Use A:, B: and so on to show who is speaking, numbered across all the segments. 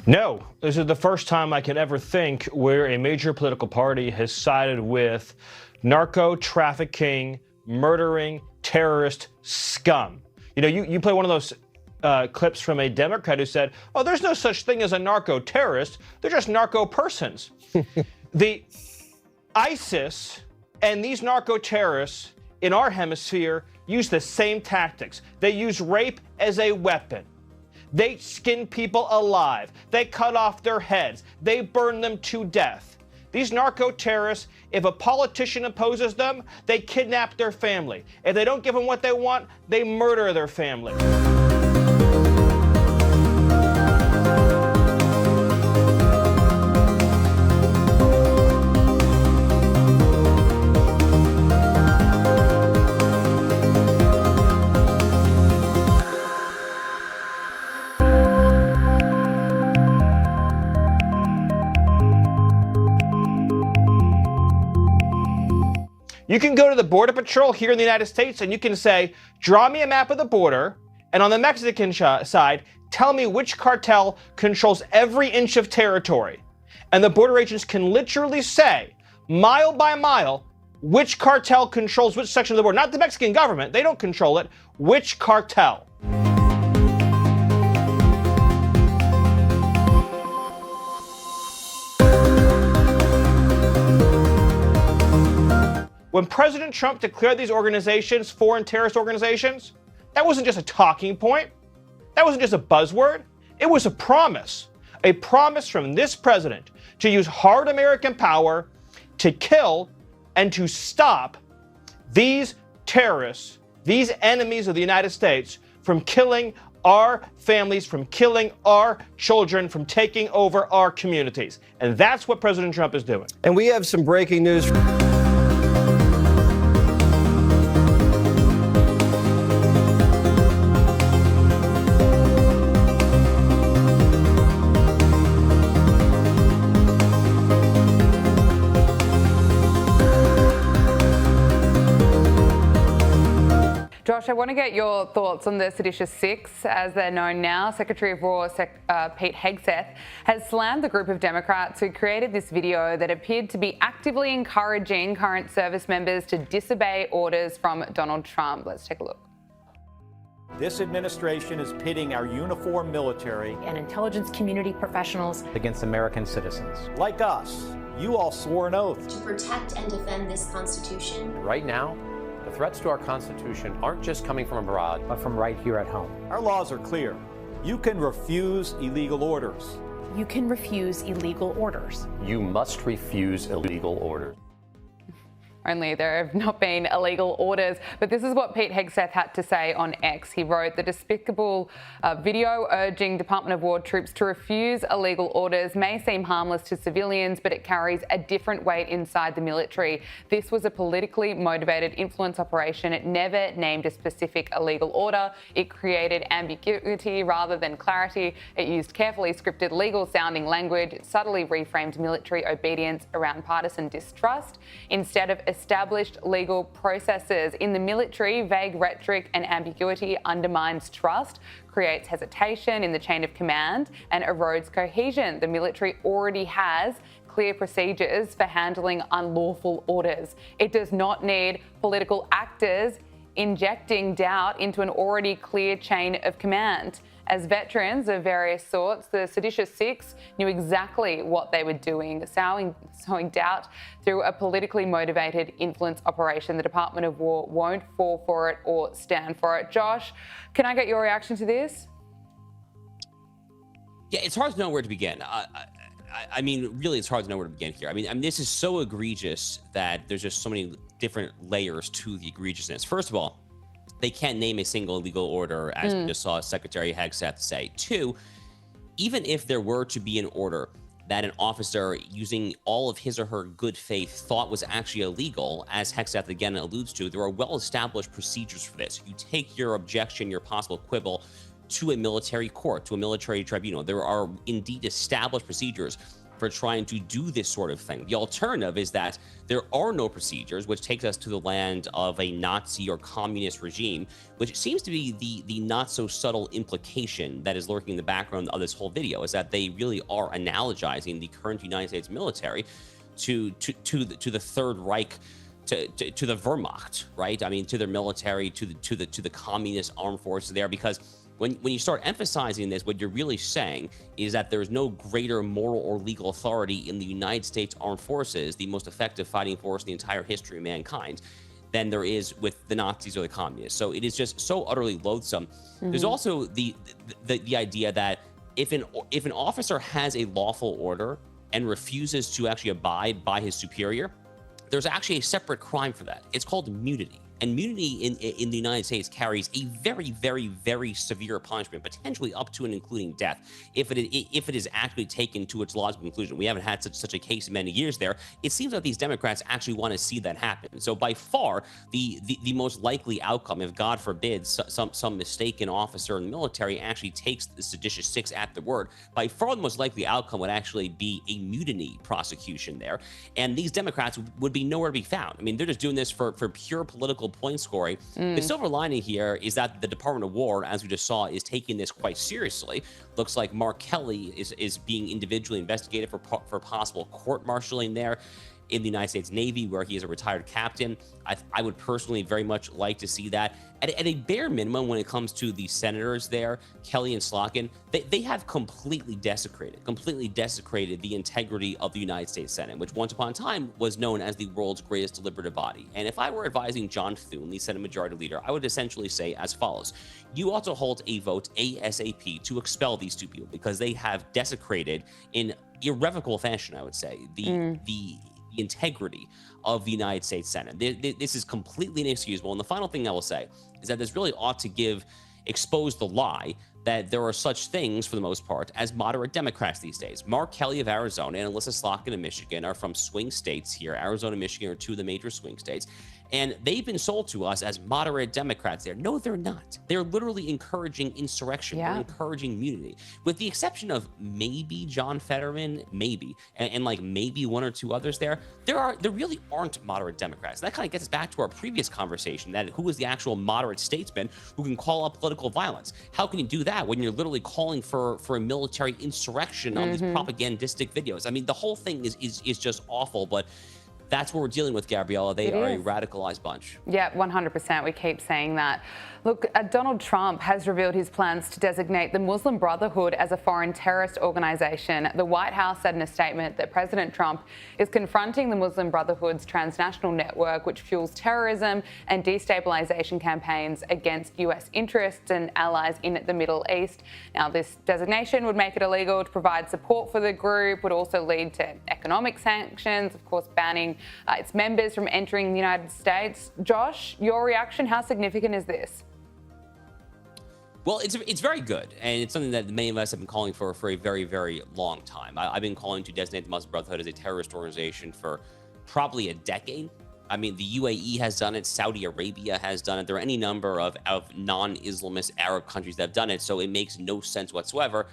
A: No, this is the first time I can ever think where a major political party has sided with narco-trafficking, murdering, terrorist scum. You know, you play one of those clips from a Democrat who said, oh, there's no such thing as a narco-terrorist. They're just narco-persons. The ISIS and these narco-terrorists in our hemisphere use the same tactics. They use rape as a weapon. They skin people alive. They cut off their heads. They burn them to death. These narco-terrorists, if a politician opposes them, they kidnap their family. If they don't give them what they want, they murder their family. You can go to the Border Patrol here in the United States and you can say, draw me a map of the border, and on the Mexican side, tell me which cartel controls every inch of territory. And the border agents can literally say, mile by mile, which cartel controls which section of the border. Not the Mexican government, they don't control it, which cartel. When President Trump declared these organizations foreign terrorist organizations, that wasn't just a talking point. That wasn't just a buzzword. It was a promise from this president to use hard American power to kill and to stop these terrorists, these enemies of the United States, from killing our families, from killing our children, from taking over our communities. And that's what President Trump is doing.
B: And we have some breaking news.
C: Josh, I want to get your thoughts on the seditious six, as they're known now. Secretary of War Pete Hegseth has slammed the group of Democrats who created this video that appeared to be actively encouraging current service members to disobey orders from Donald Trump. Let's take a look.
D: This administration is pitting our uniformed military
E: and intelligence community professionals
F: against American citizens.
D: like us. You all swore an oath
G: to protect and defend this Constitution.
F: Right now, the threats to our Constitution aren't just coming from abroad, but from right here at home.
D: Our laws are clear. You can refuse illegal orders.
E: You can refuse illegal orders.
F: You must refuse illegal orders.
C: Only there have not been illegal orders, but this is what Pete Hegseth had to say on X. He wrote, the despicable video urging Department of War troops to refuse illegal orders may seem harmless to civilians, but it carries a different weight inside the military. This was a politically motivated influence operation. It never named a specific illegal order. It created ambiguity rather than clarity. It used carefully scripted legal sounding language. It subtly reframed military obedience around partisan distrust instead of established legal processes. In the military, vague rhetoric and ambiguity undermines trust, creates hesitation in the chain of command, and erodes cohesion. The military already has clear procedures for handling unlawful orders. It does not need political actors injecting doubt into an already clear chain of command. As veterans of various sorts, the seditious six knew exactly what they were doing, sowing doubt through a politically motivated influence operation. The Department of War won't fall for it or stand for it. Josh, can I get your reaction to this?
H: Yeah, it's hard to know where to begin. I mean, really, it's hard to know where to begin here. I mean, this is so egregious that there's just so many different layers to the egregiousness. First of all, they can't name a single legal order, as we just saw Secretary Hegseth say. Two, even if there were to be an order that an officer using all of his or her good faith thought was actually illegal, as Hegseth again alludes to, there are well-established procedures for this. You take your objection, your possible quibble, to a military court, to a military tribunal. There are indeed established procedures for trying to do this sort of thing. The alternative is that there are no procedures, which takes us to the land of a Nazi or communist regime, which seems to be the not so subtle implication that is lurking in the background of this whole video, is that they really are analogizing the current United States military to the Third Reich, to the Wehrmacht, right? I mean, to their military, to the communist armed forces there, because when you start emphasizing this, what you're really saying is that there's no greater moral or legal authority in the United States Armed Forces, the most effective fighting force in the entire history of mankind, than there is with the Nazis or the communists. So it is just so utterly loathsome. There's also the idea that if an officer has a lawful order and refuses to actually abide by his superior, there's actually a separate crime for that. It's called mutiny. And mutiny in the United States carries a very, very, very severe punishment, potentially up to and including death, if it is actually taken to its logical conclusion. We haven't had such a case in many years there. It seems like these Democrats actually want to see that happen. So by far, the most likely outcome, if God forbid some mistaken officer in the military actually takes the seditious six at their word, by far the most likely outcome would actually be a mutiny prosecution there. And these Democrats would be nowhere to be found. I mean, they're just doing this for pure political point scoring. The silver lining here is that the Department of War, as we just saw, is taking this quite seriously. Looks like Mark Kelly is being individually investigated for possible court-martialing there in the United States Navy, where he is a retired captain. I would personally very much like to see that. At a bare minimum, when it comes to the senators there, Kelly and Slotkin, they have completely desecrated the integrity of the United States Senate, which once upon a time was known as the world's greatest deliberative body. And if I were advising John Thune, the Senate Majority Leader, I would essentially say as follows: you ought to hold a vote ASAP to expel these two people, because they have desecrated in irrevocable fashion, I would say, the integrity of the United States Senate. This is completely inexcusable. And the final thing I will say is that this really ought to expose the lie that there are such things, for the most part, as moderate Democrats these days. Mark Kelly of Arizona and Alyssa Slotkin of Michigan are from swing states here. Arizona and Michigan are two of the major swing states. And they've been sold to us as moderate Democrats there. No, they're not. They're literally encouraging insurrection. They're encouraging mutiny. With the exception of maybe John Fetterman, maybe, and like maybe one or two others there really aren't moderate Democrats. That kind of gets us back to our previous conversation, that who is the actual moderate statesman who can call up political violence? How can you do that when you're literally calling for a military insurrection on these propagandistic videos? I mean, the whole thing is just awful, but that's what we're dealing with, Gabriella. They are a radicalized bunch.
C: Yeah, 100%. We keep saying that. Look, Donald Trump has revealed his plans to designate the Muslim Brotherhood as a foreign terrorist organisation. The White House said in a statement that President Trump is confronting the Muslim Brotherhood's transnational network, which fuels terrorism and destabilisation campaigns against US interests and allies in the Middle East. Now, this designation would make it illegal to provide support for the group, would also lead to economic sanctions, of course, banning its members from entering the United States. Josh, your reaction, how significant is this?
H: Well, it's very good, and it's something that many of us have been calling for a very, very long time. I've been calling to designate the Muslim Brotherhood as a terrorist organization for probably a decade. I mean, the UAE has done it, Saudi Arabia has done it. There are any number of non-Islamist Arab countries that have done it, so it makes no sense whatsoever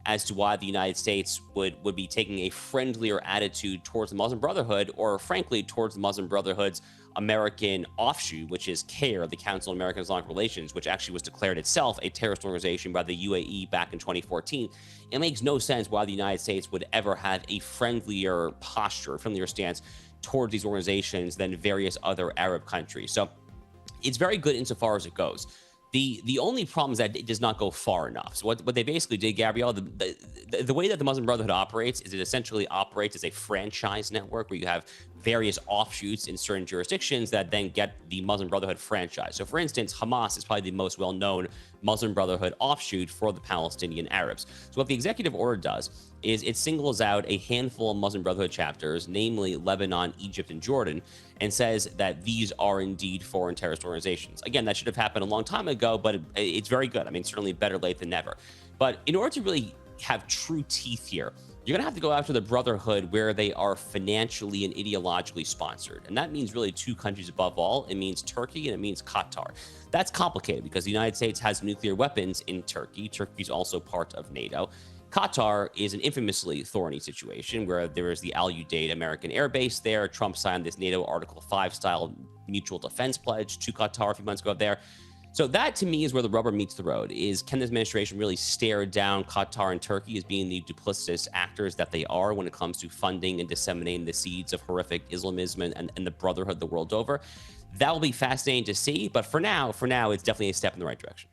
H: as to why the United States would be taking a friendlier attitude towards the Muslim Brotherhood, or frankly, towards the Muslim Brotherhood's American offshoot, which is CAIR, the Council on American Islamic Relations, which actually was declared itself a terrorist organization by the UAE back in 2014. It makes no sense why the United States would ever have a friendlier posture, friendlier stance towards these organizations than various other Arab countries. So it's very good insofar as it goes. The only problem is that it does not go far enough. So what they basically did, Gabrielle, the way that the Muslim Brotherhood operates is it essentially operates as a franchise network where you have various offshoots in certain jurisdictions that then get the Muslim Brotherhood franchise. So for instance, Hamas is probably the most well-known Muslim Brotherhood offshoot for the Palestinian Arabs. So what the executive order does is it singles out a handful of Muslim Brotherhood chapters, namely Lebanon, Egypt, and Jordan, and says that these are indeed foreign terrorist organizations. Again, that should have happened a long time ago, but it's very good. I mean, certainly better late than never. But in order to really have true teeth here, you're going to have to go after the Brotherhood where they are financially and ideologically sponsored. And that means really two countries above all. It means Turkey and it means Qatar. That's complicated because the United States has nuclear weapons in Turkey. Turkey is also part of NATO. Qatar is an infamously thorny situation where there is the Al Udeid American Air Base there. Trump signed this NATO Article 5 style mutual defense pledge to Qatar a few months ago there. So that to me is where the rubber meets the road, is can this administration really stare down Qatar and Turkey as being the duplicitous actors that they are when it comes to funding and disseminating the seeds of horrific Islamism and the Brotherhood the world over? That will be fascinating to see. But for now, it's definitely a step in the right direction.